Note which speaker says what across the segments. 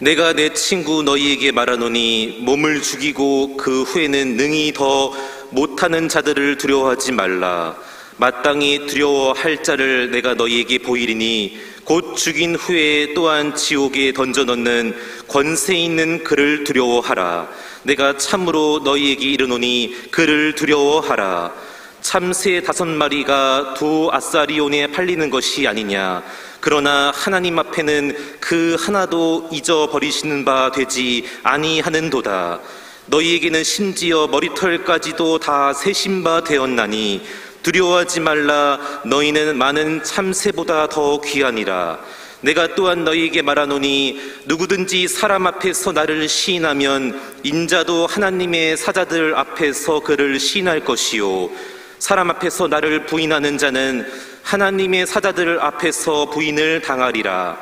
Speaker 1: 내가 내 친구 너희에게 말하노니 몸을 죽이고 그 후에는 능히 더 못하는 자들을 두려워하지 말라. 마땅히 두려워할 자를 내가 너희에게 보이리니 곧 죽인 후에 또한 지옥에 던져넣는 권세 있는 그를 두려워하라. 내가 참으로 너희에게 이르노니 그를 두려워하라. 참새 5마리가 두 아사리온에 팔리는 것이 아니냐. 그러나 하나님 앞에는 그 하나도 잊어버리시는 바 되지 아니하는도다. 너희에게는 심지어 머리털까지도 다 세신 바 되었나니 두려워하지 말라. 너희는 많은 참새보다 더 귀하니라. 내가 또한 너희에게 말하노니 누구든지 사람 앞에서 나를 시인하면 인자도 하나님의 사자들 앞에서 그를 시인할 것이요 사람 앞에서 나를 부인하는 자는 하나님의 사자들 앞에서 부인을 당하리라.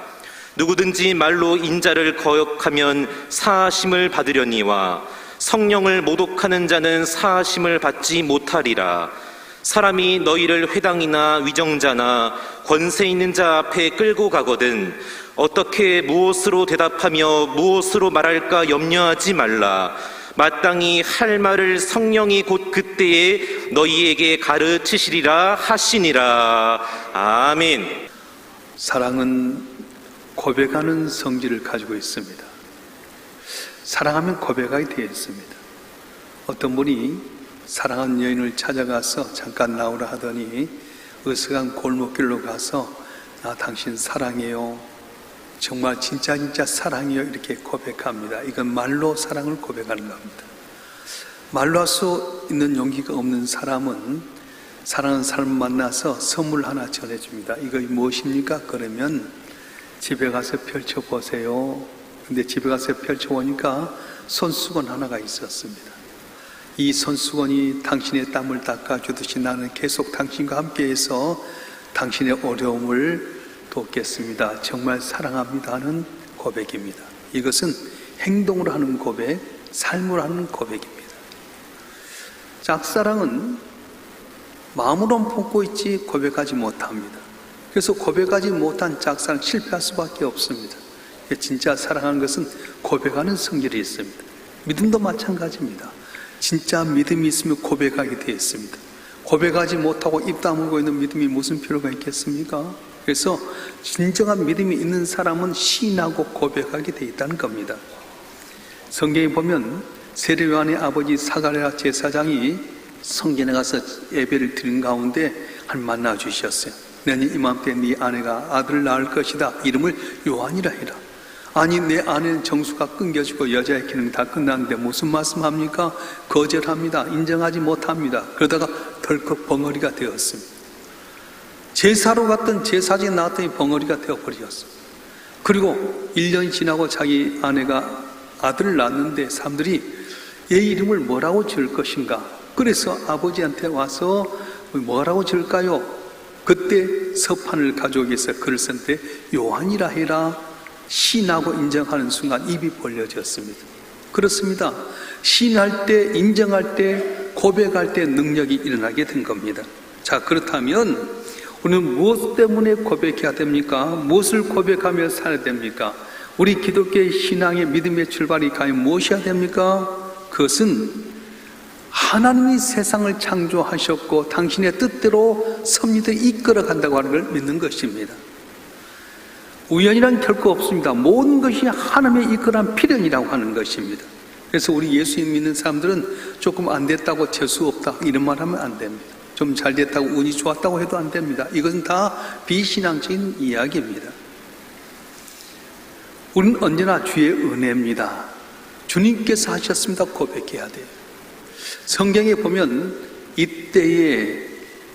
Speaker 1: 누구든지 말로 인자를 거역하면 사하심을 받으려니와 성령을 모독하는 자는 사하심을 받지 못하리라. 사람이 너희를 회당이나 위정자나 권세 있는 자 앞에 끌고 가거든 어떻게 무엇으로 대답하며 무엇으로 말할까 염려하지 말라. 마땅히 할 말을 성령이 곧 그때에 너희에게 가르치시리라 하시니라. 아멘.
Speaker 2: 사랑은 고백하는 성질을 가지고 있습니다. 사랑하면 고백하게 되어 있습니다. 어떤 분이 사랑하는 여인을 찾아가서 잠깐 나오라 하더니 어색한 골목길로 가서 나 당신 사랑해요, 정말 진짜 사랑해요 이렇게 고백합니다. 이건 말로 사랑을 고백하는 겁니다. 말로 할 수 있는 용기가 없는 사람은 사랑하는 사람을 만나서 선물 하나 전해줍니다. 이거 무엇입니까? 그러면 집에 가서 펼쳐보세요. 근데 집에 가서 펼쳐보니까 손수건 하나가 있었습니다. 이 손수건이 당신의 땀을 닦아주듯이 나는 계속 당신과 함께해서 당신의 어려움을 돕겠습니다. 정말 사랑합니다 하는 고백입니다. 이것은 행동으로 하는 고백, 삶으로 하는 고백입니다. 짝사랑은 마음으로는 품고 있지 고백하지 못합니다. 그래서 고백하지 못한 짝사랑 실패할 수밖에 없습니다. 진짜 사랑하는 것은 고백하는 성질이 있습니다. 믿음도 마찬가지입니다. 진짜 믿음이 있으면 고백하게 되어 있습니다. 고백하지 못하고 입 다물고 있는 믿음이 무슨 필요가 있겠습니까? 그래서 진정한 믿음이 있는 사람은 시인하고 고백하게 되어 있다는 겁니다. 성경에 보면 세례요한의 아버지 사가랴 제사장이 성전에 가서 예배를 드린 가운데 한 만나 주셨어요. 내년 이맘때 네 아내가 아들을 낳을 것이다. 이름을 요한이라 해라. 아니 내 아내는 정수가 끊겨지고 여자의 기능이 다 끝났는데 무슨 말씀합니까? 거절합니다. 인정하지 못합니다. 그러다가 덜컥 벙어리가 되었습니다. 제사로 갔던 제사지에 나왔더니 벙어리가 되어버렸어요. 그리고 1년이 지나고 자기 아내가 아들을 낳았는데 사람들이 얘 이름을 뭐라고 지을 것인가? 그래서 아버지한테 와서 뭐라고 지을까요? 그때 서판을 가져오기 위해서 글을 썼는데 요한이라 해라. 시인하고 인정하는 순간 입이 벌려졌습니다. 그렇습니다. 시인할 때, 인정할 때, 고백할 때 능력이 일어나게 된 겁니다. 자, 그렇다면 우리는 무엇 때문에 고백해야 됩니까? 무엇을 고백하며 살아야 됩니까? 우리 기독교의 신앙의 믿음의 출발이 과연 무엇이어야 됩니까? 그것은 하나님이 세상을 창조하셨고 당신의 뜻대로 섭리를 이끌어 간다고 하는 걸 믿는 것입니다. 우연이란 결코 없습니다. 모든 것이 하나님의 이끌어한 필연이라고 하는 것입니다. 그래서 우리 예수님 믿는 사람들은 조금 안 됐다고 재수 없다 이런 말 하면 안 됩니다. 좀 잘 됐다고 운이 좋았다고 해도 안 됩니다. 이것은 다 비신앙적인 이야기입니다. 우리는 언제나 주의 은혜입니다. 주님께서 하셨습니다. 고백해야 돼요. 성경에 보면 이때에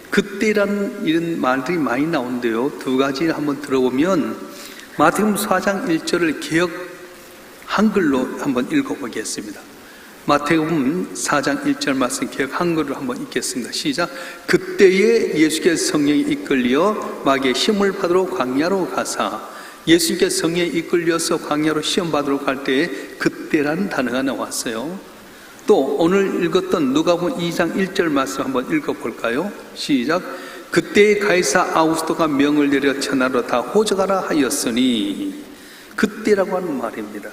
Speaker 2: 그때라는 이런 말들이 많이 나오는데요. 두 가지 한번 들어보면 마태복음 4장 1절을 개역 한글로 한번 읽어보겠습니다. 마태복음 4장 1절 말씀 개역 한글로 한번 읽겠습니다. 시작. 그때에 예수께서 성령에 이끌려 마귀의 시험을 받으러 광야로 가사. 예수께서 성령에 이끌려서 광야로 시험 받으러 갈 때에 그때라는 단어가 나왔어요. 또 오늘 읽었던 누가복음 2장 1절 말씀 한번 읽어볼까요? 시작. 그때에 가이사 아우구스토가 명을 내려 천하로 다 호적하라 하였으니 그때라고 하는 말입니다.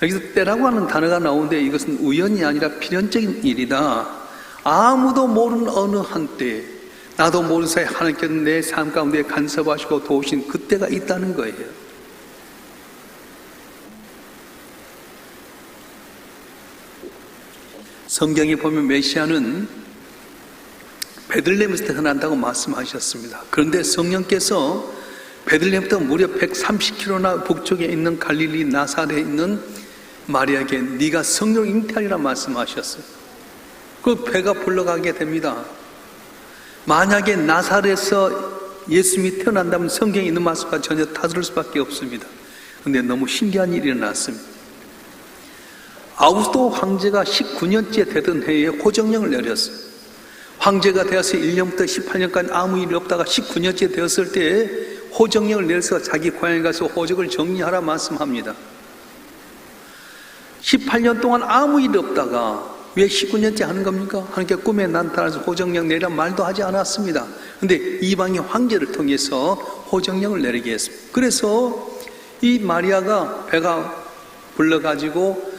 Speaker 2: 여기서 때라고 하는 단어가 나오는데 이것은 우연이 아니라 필연적인 일이다. 아무도 모르는 어느 한때, 나도 모르는 사이 하나님께서 내 삶 가운데 간섭하시고 도우신 그때가 있다는 거예요. 성경에 보면 메시아는 베들레헴에서 태어난다고 말씀하셨습니다. 그런데 성령께서 베들레헴부터 무려 130km나 북쪽에 있는 갈릴리 나사렛에 있는 마리아에게 네가 성령 잉태하리라 말씀하셨어요. 그 배가 불러가게 됩니다. 만약에 나사렛에서 예수님이 태어난다면 성경에 있는 말씀과 전혀 다를 수밖에 없습니다. 그런데 너무 신기한 일이 일어났습니다. 아우구스도 황제가 19년째 되던 해에 호정령을 내렸어요. 황제가 되어서 1년부터 18년까지 아무 일이 없다가 19년째 되었을 때 호정령을 내려서 자기 고향에 가서 호적을 정리하라 말씀합니다. 18년 동안 아무 일이 없다가 왜 19년째 하는 겁니까? 하나님께 꿈에 나타나서 호정령 내리라 말도 하지 않았습니다. 그런데 이방의 황제를 통해서 호정령을 내리게 했습니다. 그래서 이 마리아가 배가 불러가지고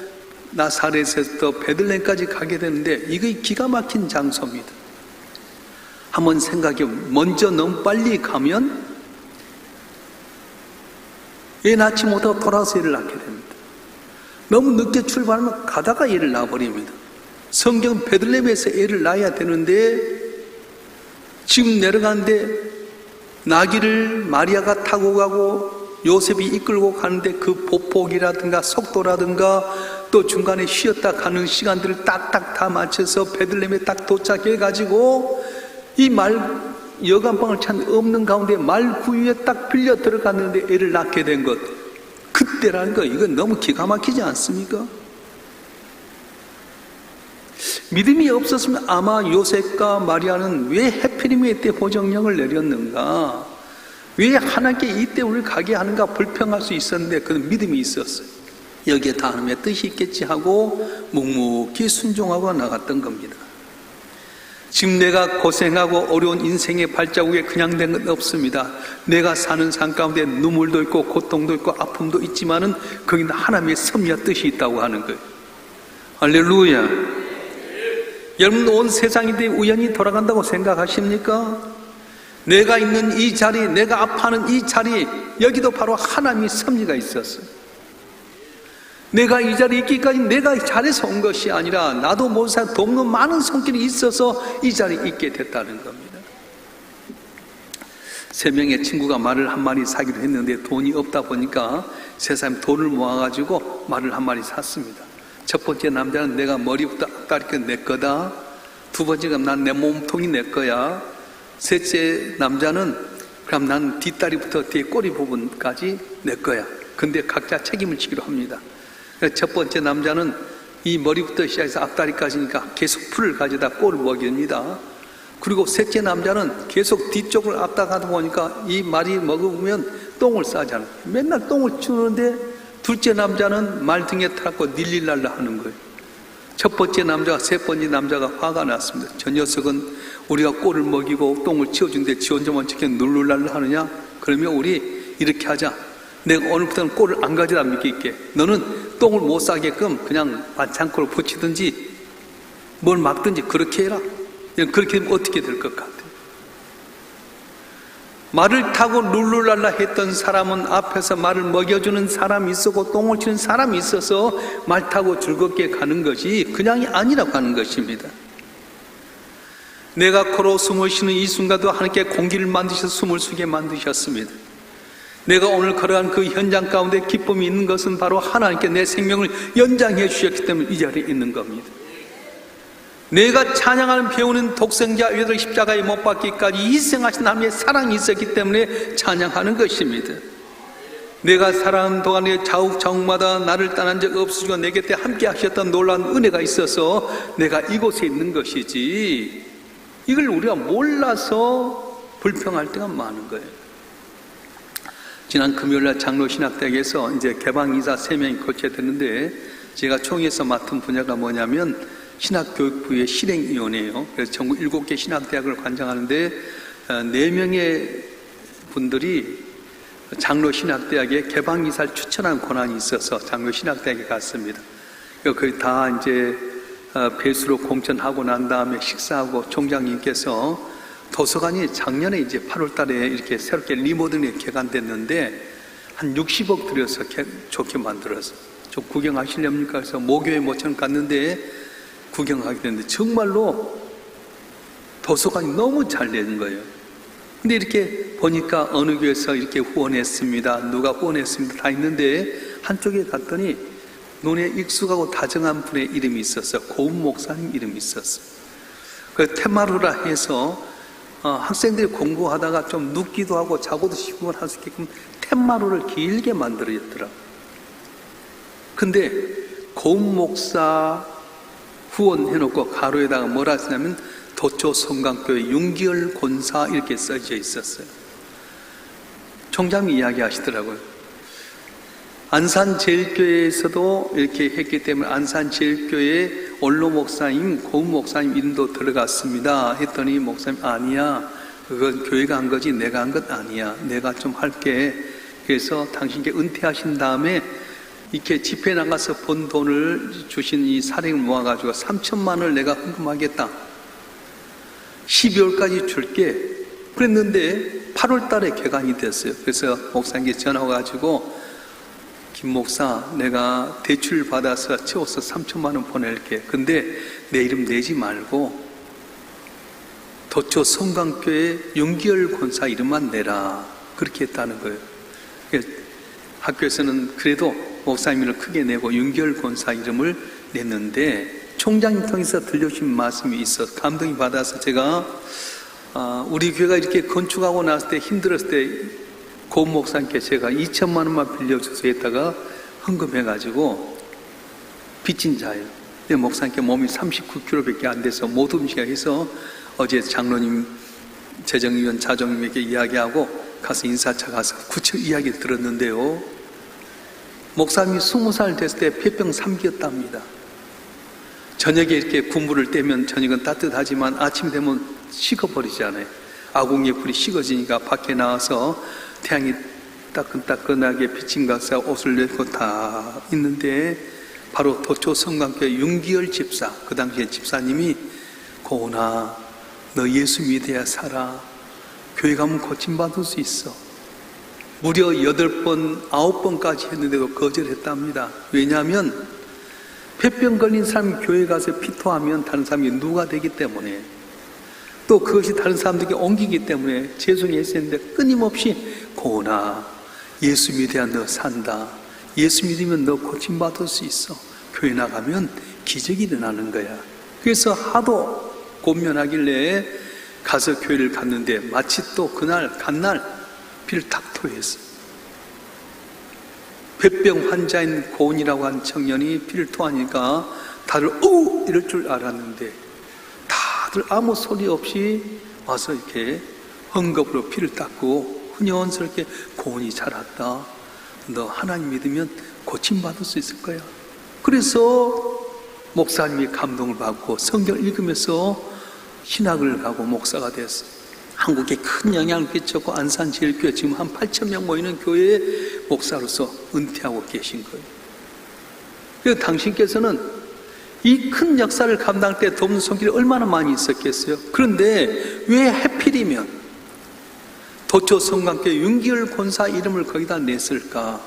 Speaker 2: 나사렛에서 베들레헴까지 가게 되는데 이게 기가 막힌 장소입니다. 한번 생각해 보면 먼저 너무 빨리 가면 애 낳지 못하고 돌아와서 애를 낳게 됩니다. 너무 늦게 출발하면 가다가 애를 낳아버립니다. 성경 베들레헴에서 애를 낳아야 되는데 지금 내려가는데 나귀를 마리아가 타고 가고 요셉이 이끌고 가는데 그 보폭이라든가 속도라든가 또 중간에 쉬었다 가는 시간들을 딱딱 다 맞춰서 베들레헴에 딱 도착해가지고 이 말 여간방을 찾는 없는 가운데 말 구유에 딱 빌려 들어갔는데 애를 낳게 된 것, 그때라는 거 이건 너무 기가 막히지 않습니까? 믿음이 없었으면 아마 요셉과 마리아는 왜 해필이면 이때 호정령을 내렸는가, 왜 하나님께 이때 우리를 가게 하는가 불평할 수 있었는데 그는 믿음이 있었어요. 여기에 다 하나님의 뜻이 있겠지 하고 묵묵히 순종하고 나갔던 겁니다. 지금 내가 고생하고 어려운 인생의 발자국에 그냥 된 건 없습니다. 내가 사는 삶 가운데 눈물도 있고 고통도 있고 아픔도 있지만은 거기는 하나님의 섭리와 뜻이 있다고 하는 거예요. 할렐루야. 여러분 온 세상인데 우연히 돌아간다고 생각하십니까? 내가 있는 이 자리, 내가 아파하는 이 자리, 여기도 바로 하나님의 섭리가 있었어요. 내가 이 자리에 있기까지 내가 잘해서 온 것이 아니라 나도 모르는 돕는 많은 손길이 있어서 이 자리에 있게 됐다는 겁니다. 3명의 친구가 말을 한 마리 사기로 했는데 돈이 없다 보니까 세 사람이 돈을 모아가지고 말을 한 마리 샀습니다. 첫 번째 남자는 내가 머리부터 앞다리까지 내 거다. 두 번째가 난 내 몸통이 내 거야. 셋째 남자는 그럼 난 뒷다리부터 뒤에 꼬리 부분까지 내 거야. 근데 각자 책임을 지기로 합니다. 첫 번째 남자는 이 머리부터 시작해서 앞다리까지니까 계속 풀을 가져다 꼴을 먹입니다. 그리고 셋째 남자는 계속 뒤쪽을 앞다가다 보니까 이 말이 먹으면 똥을 싸잖아요. 맨날 똥을 치우는데 둘째 남자는 말 등에 타고 닐릴랄라 하는 거예요. 첫 번째 남자가 세 번째 남자가 화가 났습니다. 저 녀석은 우리가 꼴을 먹이고 똥을 치워주는데 지 혼자만 저렇게 눌룰랄라 하느냐? 그러면 우리 이렇게 하자. 내가 오늘부터는 꼴을 안 가져다 믿길게. 너는 똥을 못 싸게끔 그냥 반창고를 붙이든지 뭘 막든지 그렇게 해라. 그렇게 하면 어떻게 될 것 같아요? 말을 타고 룰루랄라 했던 사람은 앞에서 말을 먹여주는 사람이 있었고 똥을 치는 사람이 있어서 말 타고 즐겁게 가는 것이 그냥이 아니라고 하는 것입니다. 내가 코로 숨을 쉬는 이 순간도 하나님께 공기를 만드셔서 숨을 쉬게 만드셨습니다. 내가 오늘 걸어간 그 현장 가운데 기쁨이 있는 것은 바로 하나님께 내 생명을 연장해 주셨기 때문에 이 자리에 있는 겁니다. 내가 찬양하는 배우는 독생자 위에서 십자가에 못 박기까지 희생하신 하나님의 사랑이 있었기 때문에 찬양하는 것입니다. 내가 살아가는 동안에 좌우마다 나를 떠난 적 없으시고 내 곁에 함께 하셨던 놀라운 은혜가 있어서 내가 이곳에 있는 것이지, 이걸 우리가 몰라서 불평할 때가 많은 거예요. 지난 금요일날 장로신학대학에서 이제 개방이사 3명이 거쳐됐는데 제가 총회에서 맡은 분야가 뭐냐면 신학교육부의 실행위원회예요. 그래서 전국 7개 신학대학을 관장하는데 4명의 분들이 장로신학대학에 개방이사를 추천한 권한이 있어서 장로신학대학에 갔습니다. 거의 다 이제 배수로 공천하고 난 다음에 식사하고 총장님께서 도서관이 작년에 이제 8월 달에 이렇게 새롭게 리모델링이 개관됐는데 한 60억 들여서 좋게 만들어서 좀 구경하시렵니까? 그래서 모교에 모처럼 갔는데 구경하게 됐는데 정말로 도서관이 너무 잘 된 거예요. 근데 이렇게 보니까 어느 교회에서 이렇게 후원했습니다. 누가 후원했습니다. 다 있는데 한쪽에 갔더니 눈에 익숙하고 다정한 분의 이름이 있었어요. 고은 목사님 이름이 있었어요. 그 테마루라 해서 학생들이 공부하다가 좀 눕기도 하고 자고도 싶으면 할 수 있게끔 테마루를 길게 만들어졌더라고요. 근데 고은 목사 후원해놓고 가로에다가 뭐라 했냐면 도초 성강교회 윤기열 권사 이렇게 써져 있었어요. 총장이 이야기하시더라고요. 안산제일교회에서도 이렇게 했기 때문에 안산제일교회 원로 목사님, 고은 목사님 이름도 들어갔습니다. 했더니 목사님 아니야. 그건 교회가 한 거지 내가 한 것 아니야. 내가 좀 할게. 그래서 당신께 은퇴하신 다음에 이렇게 집회 나가서 번 돈을 주신 이 사령을 모아가지고 3천만 원을 내가 헌금하겠다. 12월까지 줄게. 그랬는데 8월 달에 개관이 됐어요. 그래서 목사님께 전화 와가지고 김 목사 내가 대출 받아서 채워서 3천만 원 보낼게. 근데 내 이름 내지 말고 도초 성강교회 윤기열 권사 이름만 내라. 그렇게 했다는 거예요. 학교에서는 그래도 목사님을 크게 내고 윤기열 권사 이름을 냈는데 총장님 통해서 들려주신 말씀이 있어서 감동이 받아서 제가 우리 교회가 이렇게 건축하고 났을 때 힘들었을 때 고은 목사님께 제가 2천만 원만 빌려줘서 했다가 헌금해가지고 빚진 자예요. 근데 목사님께 몸이 39kg밖에 안 돼서 못 움직여서 어제 장로님, 재정위원 자정님에게 이야기하고 가서 인사차 가서 구체 이야기 들었는데요. 목사님이 20살 됐을 때 폐병 3기였답니다. 저녁에 이렇게 군부를 떼면 저녁은 따뜻하지만 아침 되면 식어버리잖아요. 아궁이의 불이 식어지니까 밖에 나와서 태양이 따끈따끈하게 비친 가서 옷을 내고 다 있는데 바로 도초 성강교회 윤기열 집사, 그 당시에 집사님이 고은아 너 예수 믿어야 살아. 교회 가면 고침받을 수 있어. 무려 8번, 9번까지 했는데도 거절했답니다. 왜냐하면 폐병 걸린 사람이 교회 가서 피토하면 다른 사람이 누가 되기 때문에 또 그것이 다른 사람들에게 옮기기 때문에 죄송히 했었는데 끊임없이 고은아 예수 믿어야 너 산다. 예수 믿으면 너 고침받을 수 있어. 교회 나가면 기적이 일어나는 거야. 그래서 하도 곤면하길래 가서 교회를 갔는데 마치 또 그날 간날 피를 탁 토했어요. 폐병 환자인 고은이라고 한 청년이 피를 토하니까 다들 이럴 줄 알았는데 다들 아무 소리 없이 와서 이렇게 헝겊으로 피를 닦고 훈연스럽게 고은이 잘 왔다. 너 하나님 믿으면 고침받을 수 있을 거야. 그래서 목사님이 감동을 받고 성경을 읽으면서 신학을 가고 목사가 됐어요. 한국에 큰 영향을 끼쳤고 안산제일교회 지금 한 8,000명 모이는 교회의 목사로서 은퇴하고 계신 거예요. 그래서 당신께서는 이 큰 역사를 감당할 때 돕는 손길이 얼마나 많이 있었겠어요. 그런데 왜 하필이면 도초 성강교회 윤기열 권사 이름을 거기다 냈을까?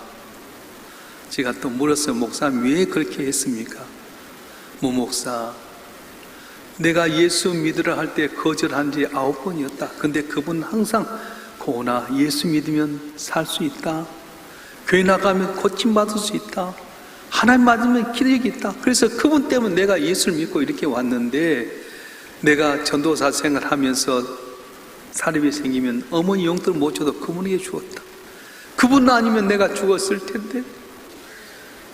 Speaker 2: 제가 또 물었어요. 목사님 왜 그렇게 했습니까? 모 목사 내가 예수 믿으라 할 때 거절한 지 9번이었다. 근데 그분 항상 고은아 예수 믿으면 살 수 있다. 교회 나가면 고침받을 수 있다. 하나님 맞으면 기력이 있다. 그래서 그분 때문에 내가 예수를 믿고 이렇게 왔는데 내가 전도사 생활하면서 사립이 생기면 어머니 용돈 못 줘도 그분에게 주었다. 그분 아니면 내가 죽었을 텐데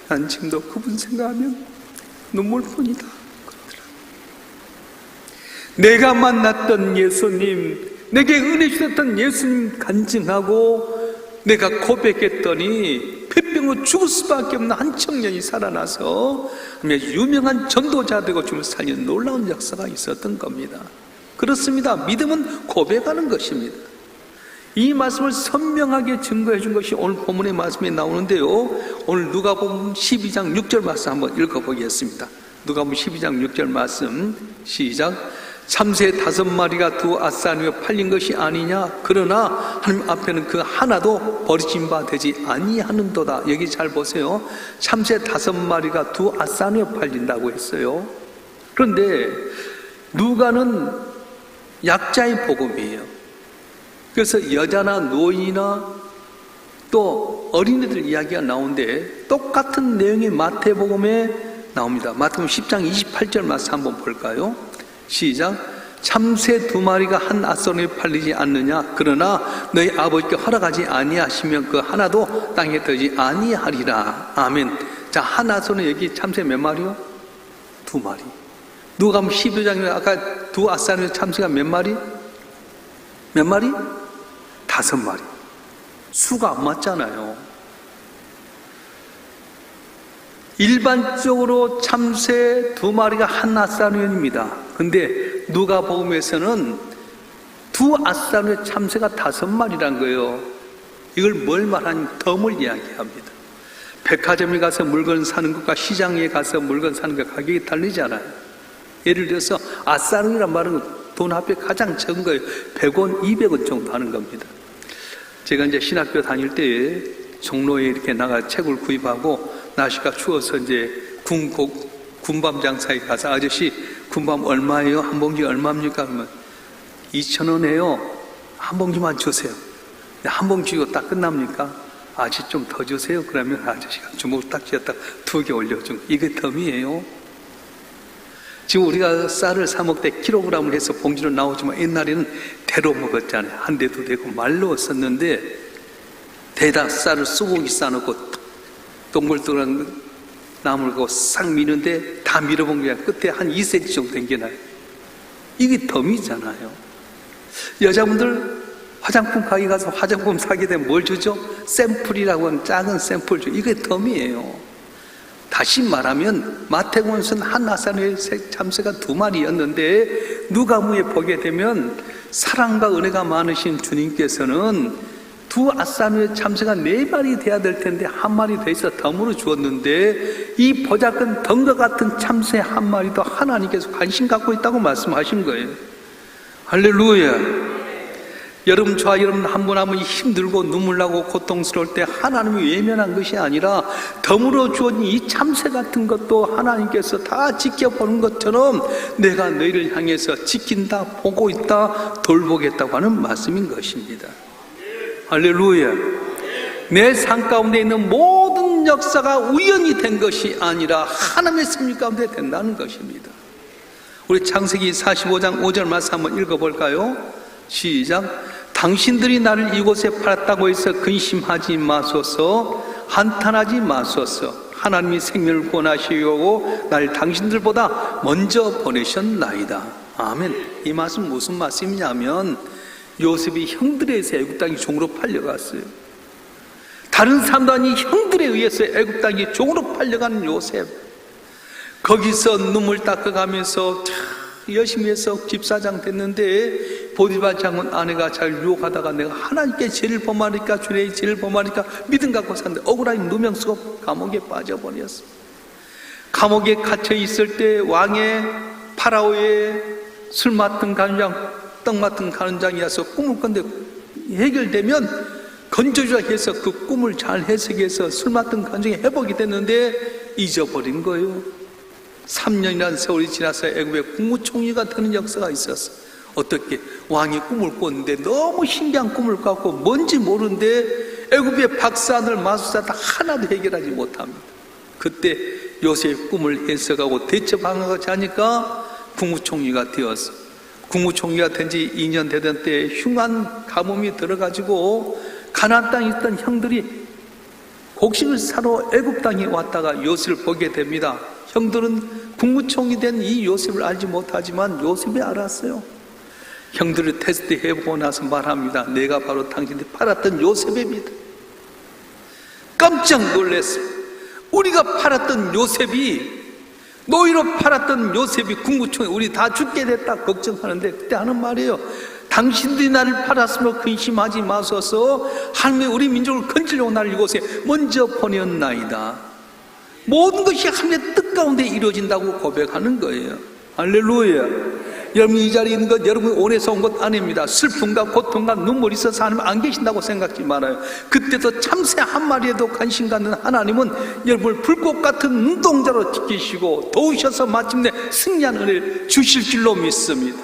Speaker 2: 난 지금도 그분 생각하면 눈물뿐이다. 내가 만났던 예수님, 내게 은혜 주셨던 예수님 간증하고 내가 고백했더니 폐병으로 죽을 수밖에 없는 한 청년이 살아나서 유명한 전도자 되고 주를 살리는 놀라운 역사가 있었던 겁니다. 그렇습니다. 믿음은 고백하는 것입니다. 이 말씀을 선명하게 증거해 준 것이 오늘 본문의 말씀에 나오는데요. 오늘 누가복음 12장 6절 말씀 한번 읽어보겠습니다. 누가복음 12장 6절 말씀 시작. 참새 5마리가 두 아사니에 팔린 것이 아니냐? 그러나 하나님 앞에는 그 하나도 버리진 바 되지 아니하는도다. 여기 잘 보세요. 참새 5마리가 두 아사니에 팔린다고 했어요. 그런데 누가는 약자의 복음이에요. 그래서 여자나 노인이나 또 어린이들 이야기가 나오는데 똑같은 내용이 마태복음에 나옵니다. 마태복음 10장 28절 말씀 한번 볼까요? 시작. 참새 2마리가 한 아사노에 팔리지 않느냐? 그러나 너희 아버지께 허락하지 아니하시면 그 하나도 땅에 떨어지지 아니하리라. 아멘. 자, 한 아사노 여기 참새 몇 마리요? 2마리. 누가 12장에 아까 두 아사노 참새가 몇 마리? 몇 마리? 5마리. 수가 안 맞잖아요. 일반적으로 참새 2마리가 한 아사노입니다. 근데 누가복음에서는 두 아사노의 참새가 5마리란 거예요. 이걸 뭘 말하냐면 덤을 이야기합니다. 백화점에 가서 물건 사는 것과 시장에 가서 물건 사는 것 가격이 다르잖아요. 예를 들어서 아사노이란 말은 돈 앞에 가장 적은 거예요. 100원, 200원 정도 하는 겁니다. 제가 이제 신학교 다닐 때 종로에 이렇게 나가 책을 구입하고 날씨가 추워서 이제 군밤 장사에 가서 아저씨 군밤 얼마예요? 한 봉지 얼마입니까? 그러면 2,000원이에요. 한 봉지만 주세요. 한 봉지 주고 딱 끝납니까? 아저씨 좀 더 주세요. 그러면 아저씨가 주먹을 딱 쥐었다 2개 올려준 거. 이게 덤이에요. 지금 우리가 쌀을 사 먹을 때 킬로그램을 해서 봉지로 나오지만 옛날에는 대로 먹었잖아요. 한 대도 되고 말로 썼는데 대다 쌀을 쇠고기 싸놓고 동글동글한 나무를 갖고 싹 미는데 다 밀어본 게 끝에 한 2cm 정도 된 게 나요. 이게 덤이잖아요. 여자분들 화장품 가게 가서 화장품 사게 되면 뭘 주죠? 샘플이라고 하는 작은 샘플 주. 이게 덤이에요. 다시 말하면 마태복음에서는 한 아사노의 참새가 2마리였는데 누가복음에 보게 되면 사랑과 은혜가 많으신 주님께서는 두 아사노의 참새가 4마리 돼야 될 텐데 1마리 돼 있어 덤으로 주었는데 이 보잘것 덤과 같은 참새 1마리도 하나님께서 관심 갖고 있다고 말씀하신 거예요. 할렐루야. 여러분, 저와 여러분 한 분 한 분이 힘들고 눈물 나고 고통스러울 때 하나님이 외면한 것이 아니라 덤으로 주어진 이 참새 같은 것도 하나님께서 다 지켜보는 것처럼 내가 너희를 향해서 지킨다, 보고 있다, 돌보겠다고 하는 말씀인 것입니다. 할렐루야. 내 삶 가운데 있는 모든 역사가 우연히 된 것이 아니라 하나님의 섭리 가운데 된다는 것입니다. 우리 창세기 45장 5절 말씀 한번 읽어볼까요? 시작. 당신들이 나를 이곳에 팔았다고 해서 근심하지 마소서, 한탄하지 마소서. 하나님이 생명을 구원하시려고 나를 당신들보다 먼저 보내셨나이다. 아멘. 이 말씀 무슨 말씀이냐면 요셉이 형들에 의해서 애굽 땅이 종으로 팔려갔어요. 다른 사람도 아닌 형들에 의해서 애굽 땅이 종으로 팔려가는 요셉. 거기서 눈물 닦아가면서 열심히 해서 집사장 됐는데 보디발 장군 아내가 잘 유혹하다가 내가 하나님께 죄를 범하니까 주님의 죄를 범하니까 믿음 갖고 샀는데 억울하게 누명 쓰고 감옥에 빠져버렸어. 감옥에 갇혀 있을 때 왕의 파라오의 술 맡은 간장, 떡 맡은 간장이어서 꿈을 꿨는데 해결되면 건져주라 해서 그 꿈을 잘 해석해서 술 맡은 간장이 회복이 됐는데 잊어버린 거예요. 3년이라는 세월이 지나서 애굽의 국무총리가 되는 역사가 있었어. 어떻게 왕이 꿈을 꿨는데 너무 신기한 꿈을 꿨고 뭔지 모르는데 애굽의 박사들 마술사들 하나도 해결하지 못합니다. 그때 요셉 꿈을 해석하고 대처 방향을 자니까 국무총리가 되었어. 국무총리가 된 지 2년 되던 때 흉한 가뭄이 들어가지고 가나안 땅에 있던 형들이 곡식을 사러 애굽 땅에 왔다가 요셉을 보게 됩니다. 형들은 국무총리 된 이 요셉을 알지 못하지만 요셉이 알았어요. 형들을 테스트해보고 나서 말합니다. 내가 바로 당신들이 팔았던 요셉입니다. 깜짝 놀랐어요. 우리가 팔았던 요셉이, 노예로 팔았던 요셉이 국무총리, 우리 다 죽게 됐다 걱정하는데 그때 하는 말이에요. 당신들이 나를 팔았으므로 근심하지 마소서. 하나님의 우리 민족을 건지려고 나를 이곳에 먼저 보냈나이다. 모든 것이 하나님의 뜻 가운데 이루어진다고 고백하는 거예요. 할렐루야. 여러분 이 자리에 있는 것 여러분이 원해서 온 것 아닙니다. 슬픔과 고통과 눈물이 있어서 하나님 안 계신다고 생각하지 말아요. 그때도 참새 한 마리에도 관심 갖는 하나님은 여러분을 불꽃 같은 눈동자로 지키시고 도우셔서 마침내 승리한 은혜를 주실 줄로 믿습니다.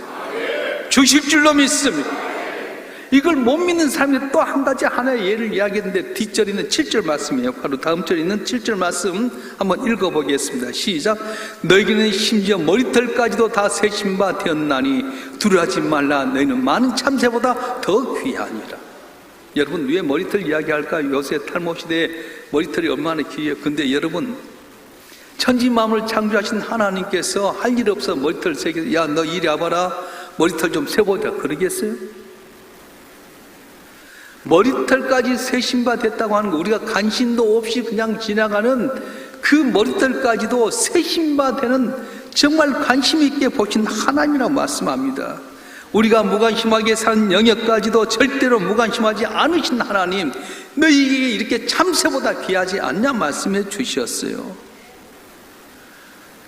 Speaker 2: 주실 줄로 믿습니다. 이걸 못 믿는 사람이 또 한 가지 하나의 예를 이야기했는데 뒷절에 있는 7절 말씀이에요. 바로 다음 절에 있는 7절 말씀 한번 읽어보겠습니다. 시작. 너희는 심지어 머리털까지도 다 세신 바 되었나니 두려워하지 말라. 너희는 많은 참새보다 더 귀하니라. 여러분 왜 머리털 이야기할까요? 요새 탈모시대에 머리털이 얼마나 귀해요. 근데 여러분 천지만물을 창조하신 하나님께서 할 일 없어 머리털 세게 야 너 이리 와봐라 머리털 좀 세보자 그러겠어요? 머리털까지 세신 바 됐다고 하는 거 우리가 관심도 없이 그냥 지나가는 그 머리털까지도 세신 바 되는 정말 관심 있게 보신 하나님이라고 말씀합니다. 우리가 무관심하게 사는 영역까지도 절대로 무관심하지 않으신 하나님 너희에게 이렇게 참새보다 귀하지 않냐 말씀해 주셨어요.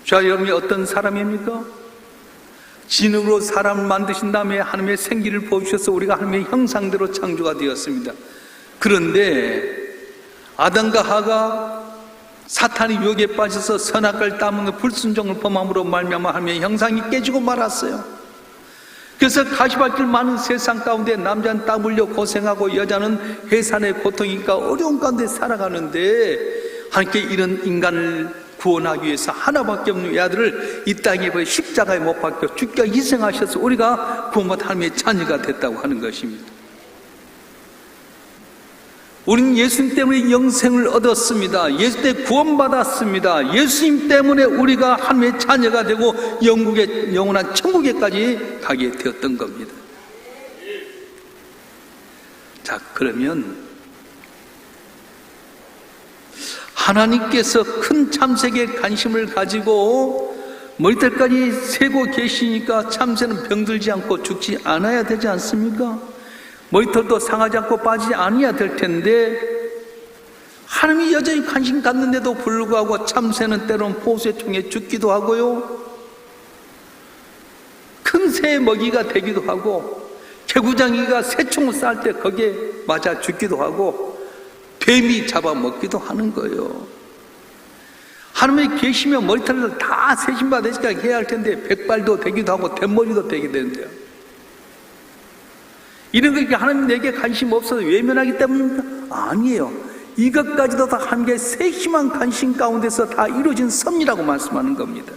Speaker 2: 자 여러분이 어떤 사람입니까? 진흙으로 사람을 만드신 다음에 하나님의 생기를 부어주셔서 우리가 하나님의 형상대로 창조가 되었습니다. 그런데 아담과 하가 사탄의 유혹에 빠져서 선악과를 따먹는 불순종을 범함으로 말미암아 하나님의 형상이 깨지고 말았어요. 그래서 가시밭길 많은 세상 가운데 남자는 땀 흘려 고생하고 여자는 해산의 고통이니까 어려운 가운데 살아가는데 하나님께 이런 인간을 구원하기 위해서 하나밖에 없는 아들을 이 땅에 십자가에 못 박혀 죽게 희생하셔서 우리가 구원받은 하나님의 자녀가 됐다고 하는 것입니다. 우리는 예수님 때문에 영생을 얻었습니다. 예수 때문에 구원받았습니다. 예수님 때문에 우리가 하나님의 자녀가 되고 영국의 영원한 천국에까지 가게 되었던 겁니다. 자 그러면 하나님께서 큰 참새에 관심을 가지고 머리털까지 세고 계시니까 참새는 병들지 않고 죽지 않아야 되지 않습니까? 머리털도 상하지 않고 빠지지 않아야 될 텐데 하나님이 여전히 관심 갖는데도 불구하고 참새는 때로는 포수의 총에 죽기도 하고요 큰 새의 먹이가 되기도 하고 개구장이가 새총을 쌀 때 거기에 맞아 죽기도 하고 뱀이 잡아먹기도 하는 거예요. 하나님이 계시면 머리털을 다 세신 바 되니까 해야 할 텐데 백발도 되기도 하고 뱃머리도 되게 되는데요. 이런 거 하나님 내게 관심 없어서 외면하기 때문입니까? 아니에요. 이것까지도 다 하나님의 세심한 관심 가운데서 다 이루어진 섭리라고 말씀하는 겁니다.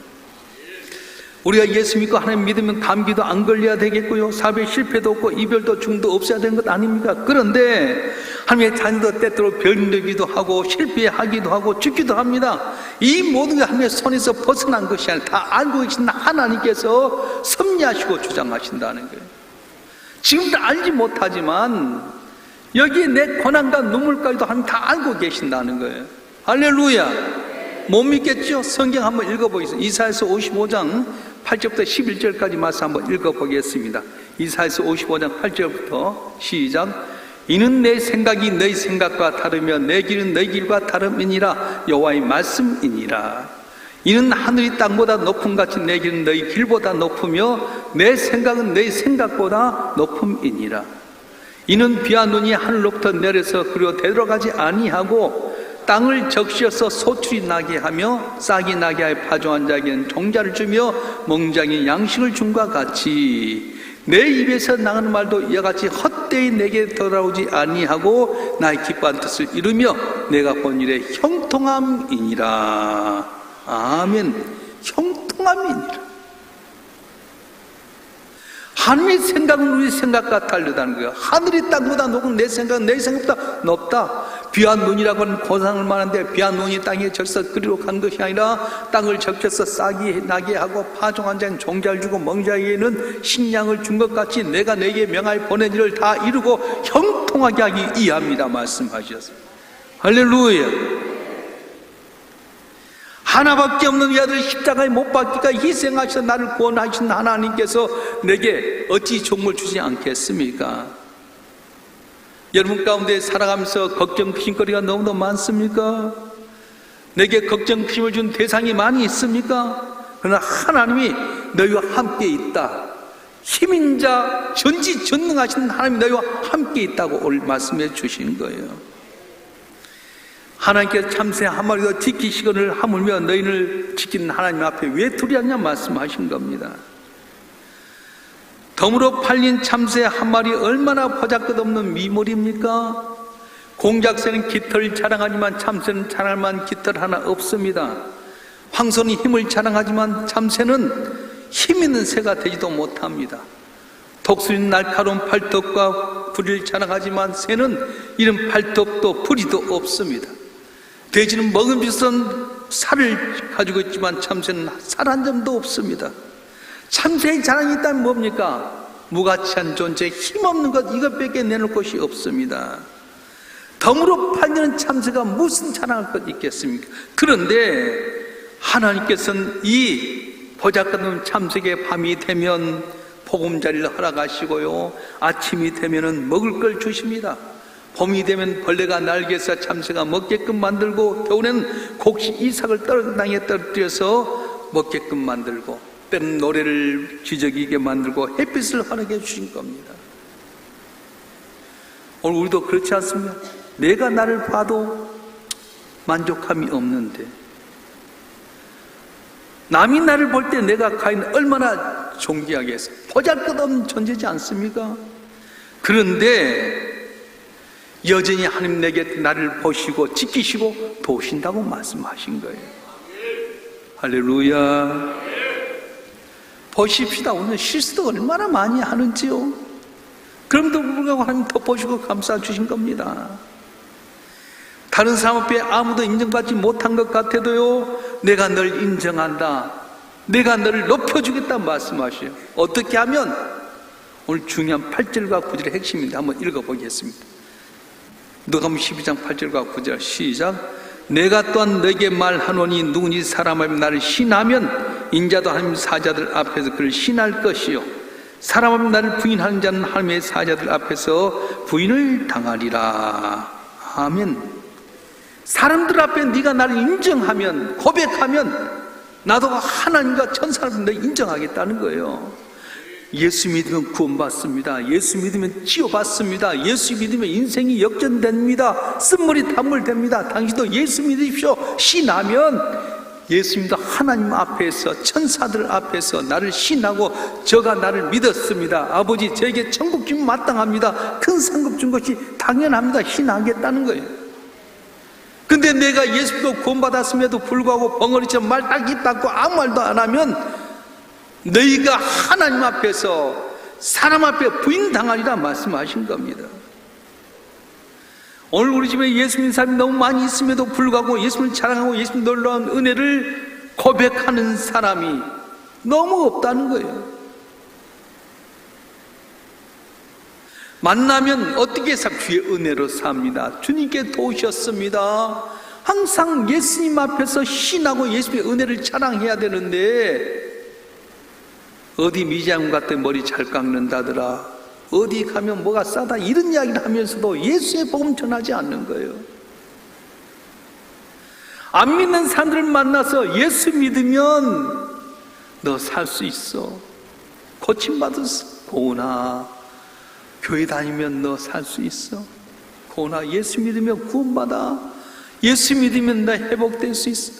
Speaker 2: 우리가 예수 믿고 하나님 믿으면 감기도 안 걸려야 되겠고요 사업에 실패도 없고 이별도 중도 없어야 되는 것 아닙니까? 그런데 하나님의 자녀도 때때로 병들기도 하고 실패하기도 하고 죽기도 합니다. 이 모든 게 하나님의 손에서 벗어난 것이 아니라 다 알고 계신 하나님께서 섭리하시고 주장하신다는 거예요. 지금도 알지 못하지만 여기에 내 고난과 눈물까지도 하나님 다 알고 계신다는 거예요. 할렐루야. 못 믿겠죠? 성경 한번 읽어보겠습니다. 이사야서 55장 8절부터 11절까지 말씀 한번 읽어보겠습니다. 이사야서 55장 8절부터 시작. 이는 내 생각이 너희 생각과 다르며 내 길은 너희 길과 다름이니라 여호와의 말씀이니라. 이는 하늘이 땅보다 높음 같이 내 길은 너희 길보다 높으며 내 생각은 너희 생각보다 높음이니라. 이는 비와 눈이 하늘로부터 내려서 그리고 되돌아가지 아니하고 땅을 적셔서 소출이 나게 하며 싹이 나게 하여 파종한 자에게는 종자를 주며 멍장이 양식을 줌과 같이 내 입에서 나가는 말도 이와 같이 헛되이 내게 돌아오지 아니하고 나의 기뻐한 뜻을 이루며 내가 본 일에 형통함이니라. 아멘. 형통함이니라. 하나님의 생각은 우리 생각과 다르다는 거예요. 하늘이 땅보다 높은 내 생각은 내 생각보다 높다. 비와 눈이라고 하는 고상을 말하는데 비와 눈이 땅에 절서 그리로 간 것이 아니라 땅을 적셔서 싹이 나게 하고 파종한 자는 종자를 주고 멍자에게는 식량을 준 것 같이 내가 내게 명하여 보낸 일을 다 이루고 형통하게 하기 이합니다 말씀하셨습니다. 할렐루야. 하나밖에 없는 이 아들 십자가에 못 박기가 희생하셔서 나를 구원하신 하나님께서 내게 어찌 종을 주지 않겠습니까? 여러분 가운데 살아가면서 걱정 피심거리가 너무나 많습니까? 내게 걱정 피심을 준 대상이 많이 있습니까? 그러나 하나님이 너희와 함께 있다. 힘인 자 전지전능하신 하나님이 너희와 함께 있다고 오늘 말씀해 주신 거예요. 하나님께서 참새 한 마리 더 지키시거늘 하물며 너희를 지키는 하나님 앞에 왜 두려웠냐 말씀하신 겁니다. 덤으로 팔린 참새 한 마리 얼마나 보잘것없는 미물입니까? 공작새는 깃털을 자랑하지만 참새는 자랑할 만한 깃털 하나 없습니다. 황소는 힘을 자랑하지만 참새는 힘 있는 새가 되지도 못합니다. 독수리는 날카로운 팔톱과 부리를 자랑하지만 새는 이런 팔톱도 부리도 없습니다. 돼지는 먹음직스러운 살을 가지고 있지만 참새는 살 한 점도 없습니다. 참새의 자랑이 있다면 뭡니까? 무가치한 존재, 힘없는 것 이것밖에 내놓을 것이 없습니다. 덤으로 팔리는 참새가 무슨 자랑할 것 있겠습니까? 그런데 하나님께서는 이 보잘것없는 참새에게 밤이 되면 보금자리를 허락하시고요, 아침이 되면 먹을 걸 주십니다. 봄이 되면 벌레가 날개에서 참새가 먹게끔 만들고, 겨울에는 곡식 이삭을 땅에 떨어뜨려서 먹게끔 만들고, 때는 노래를 지저귀게 만들고 햇빛을 환하게 주신 겁니다. 오늘 우리도 그렇지 않습니까? 내가 나를 봐도 만족함이 없는데 남이 나를 볼 때 내가 과연 얼마나 존귀하게 해서 보잘것없는 존재지 않습니까? 그런데 여전히 하나님 내게 나를 보시고 지키시고 도우신다고 말씀하신 거예요. 할렐루야. 보십시다. 오늘 실수도 얼마나 많이 하는지요. 그럼에도 불구하고 하나님 덮어주고 감싸 주신 겁니다. 다른 사람 앞에 아무도 인정받지 못한 것 같아도요, 내가 널 인정한다, 내가 너를 높여주겠다 말씀하셔요. 어떻게 하면? 오늘 중요한 8절과 9절의 핵심인데 한번 읽어보겠습니다. 누가복음 12장 8절과 9절 시작. 내가 또한 너에게 말하노니 누구니 사람 앞에 나를 신하면 인자도 하나님 사자들 앞에서 그를 신할 것이요, 사람 앞에 나를 부인하는 자는 하나님의 사자들 앞에서 부인을 당하리라. 아멘. 사람들 앞에 네가 나를 인정하면, 고백하면 나도 하나님과 천사를 너 인정하겠다는 거예요. 예수 믿으면 구원받습니다. 예수 믿으면 치유받습니다. 예수 믿으면 인생이 역전됩니다. 쓴물이 단물됩니다. 당신도 예수 믿으십시오. 신하면 예수 믿어 하나님 앞에서, 천사들 앞에서 나를 신하고 저가 나를 믿었습니다. 아버지 저에게 천국 주면 마땅합니다. 큰 상급 준 것이 당연합니다. 신하겠다는 거예요. 근데 내가 예수 믿고 구원받았음에도 불구하고 벙어리처럼 말 딱 입 닫고 아무 말도 안 하면 너희가 하나님 앞에서 사람 앞에 부인당하리라 말씀하신 겁니다. 오늘 우리 집에 예수 믿는 사람이 너무 많이 있음에도 불구하고 예수님을 자랑하고 예수님 놀라운 은혜를 고백하는 사람이 너무 없다는 거예요. 만나면 어떻게 살? 주의 은혜로 삽니다. 주님께 도우셨습니다. 항상 예수님 앞에서 신하고 예수님의 은혜를 자랑해야 되는데, 어디 미장원 같은 머리 잘 깎는다더라, 어디 가면 뭐가 싸다, 이런 이야기를 하면서도 예수의 복음 전하지 않는 거예요. 안 믿는 사람들을 만나서 예수 믿으면 너 살 수 있어, 고침받았어, 고은아 교회 다니면 너 살 수 있어, 고은아 예수 믿으면 구원받아, 예수 믿으면 너 회복될 수 있어.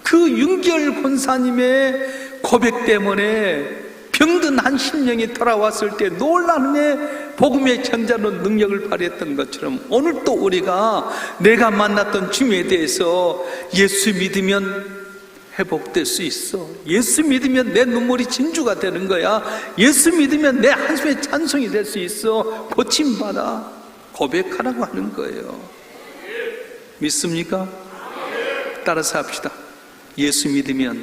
Speaker 2: 그 윤결 권사님의 고백 때문에 병든 한 심령이 돌아왔을 때 놀라는 복음의 전자로 능력을 발휘했던 것처럼, 오늘 또 우리가 내가 만났던 주님에 대해서 예수 믿으면 회복될 수 있어, 예수 믿으면 내 눈물이 진주가 되는 거야, 예수 믿으면 내 한숨의 찬송이 될 수 있어, 고침받아, 고백하라고 하는 거예요. 믿습니까? 따라서 합시다. 예수 믿으면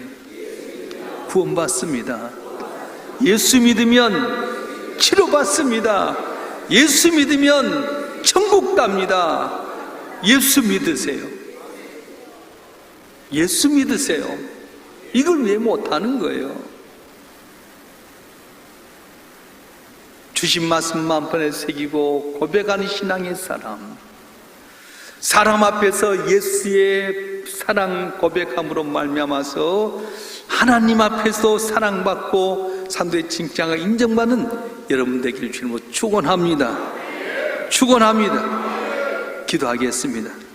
Speaker 2: 구원받습니다. 예수 믿으면 치료받습니다. 예수 믿으면 천국 갑니다. 예수 믿으세요. 예수 믿으세요. 이걸 왜 못하는 거예요? 주신 말씀 만번에 새기고 고백하는 신앙의 사람 앞에서 예수의 사랑 고백함으로 말미암아서 하나님 앞에서 사랑받고 사람들의 칭찬과 인정받는 여러분 되기를 주님으로 축원합니다. 기도하겠습니다.